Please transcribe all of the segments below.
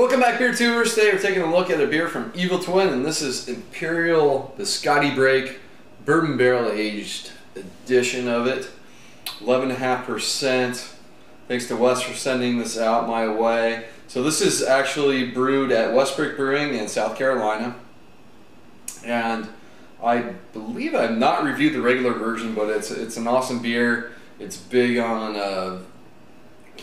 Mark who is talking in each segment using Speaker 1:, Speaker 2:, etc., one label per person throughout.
Speaker 1: Welcome back, beer tubers. Today we're taking a look at a beer from Evil Twin, and this is Imperial Biscotti Break bourbon barrel aged edition of it. 11.5%. Thanks to Wes for sending this out my way. So this is actually brewed at Westbrook Brewing in South Carolina, and I believe I've not reviewed the regular version, but it's an awesome beer. It's big on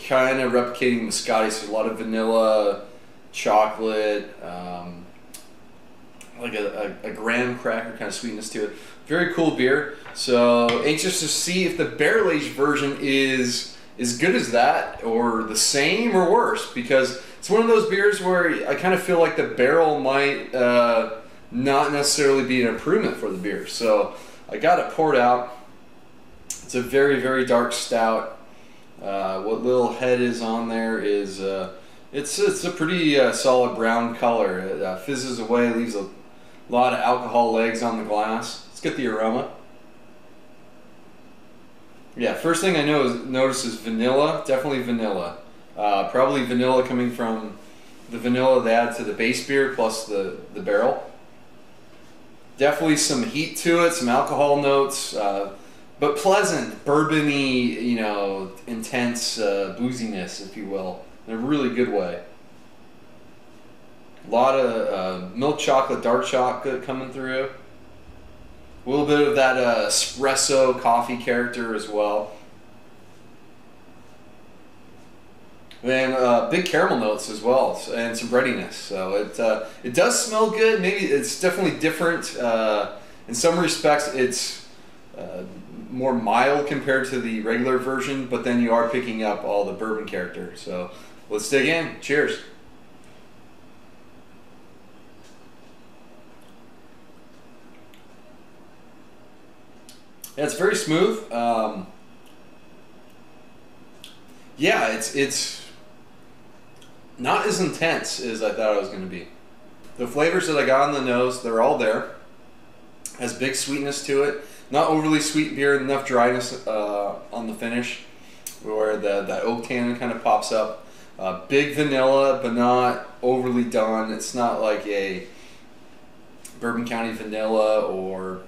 Speaker 1: kind of replicating Biscotti, so a lot of vanilla, chocolate, like a graham cracker kind of sweetness to it. Very cool beer. So anxious to see if the barrel aged version is as good as that, or the same, or worse, because it's one of those beers where I kind of feel like the barrel might not necessarily be an improvement for the beer. So I got it poured out. It's a very, very dark stout. What little head is on there is it's a pretty solid brown color. It fizzes away, leaves a lot of alcohol legs on the glass. Let's get the aroma. Yeah, first thing I notice is vanilla. Definitely vanilla. Probably vanilla coming from the vanilla they add to the base beer plus the barrel. Definitely some heat to it, some alcohol notes, but pleasant, bourbony, you know, intense booziness, if you will, in a really good way. A lot of milk chocolate, dark chocolate coming through. A little bit of that espresso coffee character as well. Then big caramel notes as well, and some breadiness. So it does smell good. Maybe it's definitely different. In some respects, it's more mild compared to the regular version, but then you are picking up all the bourbon character. So let's dig in. Cheers. Yeah, it's very smooth. Yeah, it's not as intense as I thought it was going to be. The flavors that I got on the nose, they're all there. Has big sweetness to it. Not overly sweet beer, enough dryness on the finish where that oak tannin kind of pops up. Big vanilla, but not overly done. It's not like a Bourbon County vanilla or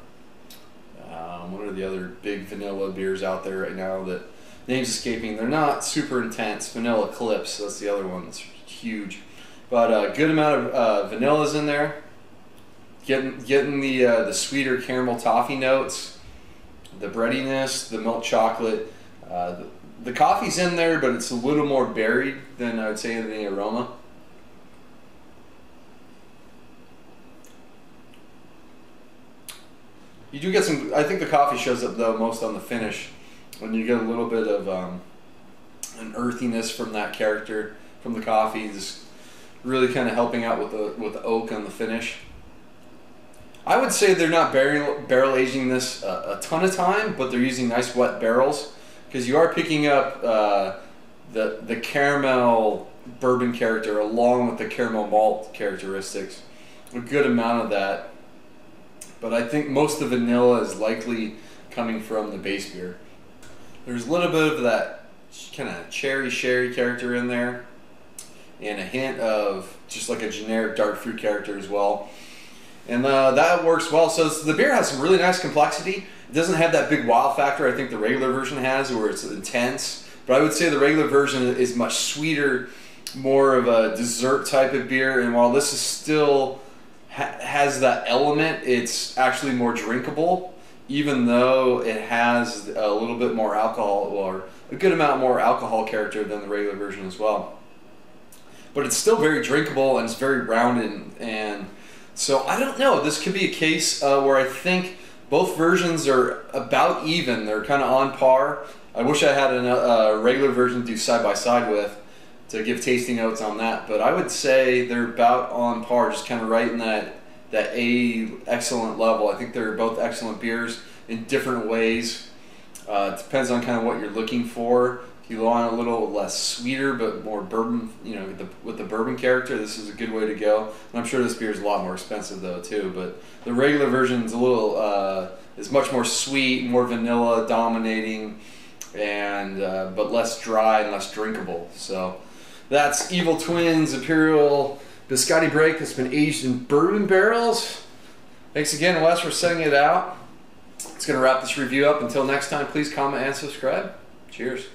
Speaker 1: what are the other big vanilla beers out there right now that name's escaping. They're not super intense. Vanilla Eclipse, that's the other one that's huge. But a good amount of vanilla's in there. Getting the sweeter caramel toffee notes, the breadiness, the milk chocolate. The coffee's in there, but it's a little more berried than I would say in the aroma. You do get some, I think the coffee shows up though most on the finish, when you get a little bit of an earthiness from that character, from the coffee, just really kind of helping out with the oak on the finish. I would say they're not barrel aging this a ton of time, but they're using nice wet barrels, because you are picking up the caramel bourbon character along with the caramel malt characteristics, a good amount of that. But I think most of the vanilla is likely coming from the base beer. There's a little bit of that kind of cherry sherry character in there, and a hint of just like a generic dark fruit character as well. And that works well. So the beer has some really nice complexity. It doesn't have that big wow factor I think the regular version has, where it's intense. But I would say the regular version is much sweeter, more of a dessert type of beer. And while this is still has that element, it's actually more drinkable, even though it has a little bit more alcohol, or a good amount more alcohol character than the regular version as well. But it's still very drinkable, and it's very rounded, and so I don't know, this could be a case where I think both versions are about even. They're kind of on par. I wish I had a regular version to do side by side with, to give tasting notes on that, but I would say they're about on par, just kind of right in that A excellent level. I think they're both excellent beers in different ways. It depends on kind of what you're looking for. If you want a little less sweeter but more bourbon, you know, with the bourbon character, this is a good way to go. And I'm sure this beer is a lot more expensive though too. But the regular version is a little is much more sweet, more vanilla dominating, and but less dry and less drinkable. So That's Evil Twins Imperial Biscotti Break that's been aged in bourbon barrels. Thanks again, Wes, for setting it out. It's going to wrap this review up. Until next time, please comment and subscribe. Cheers.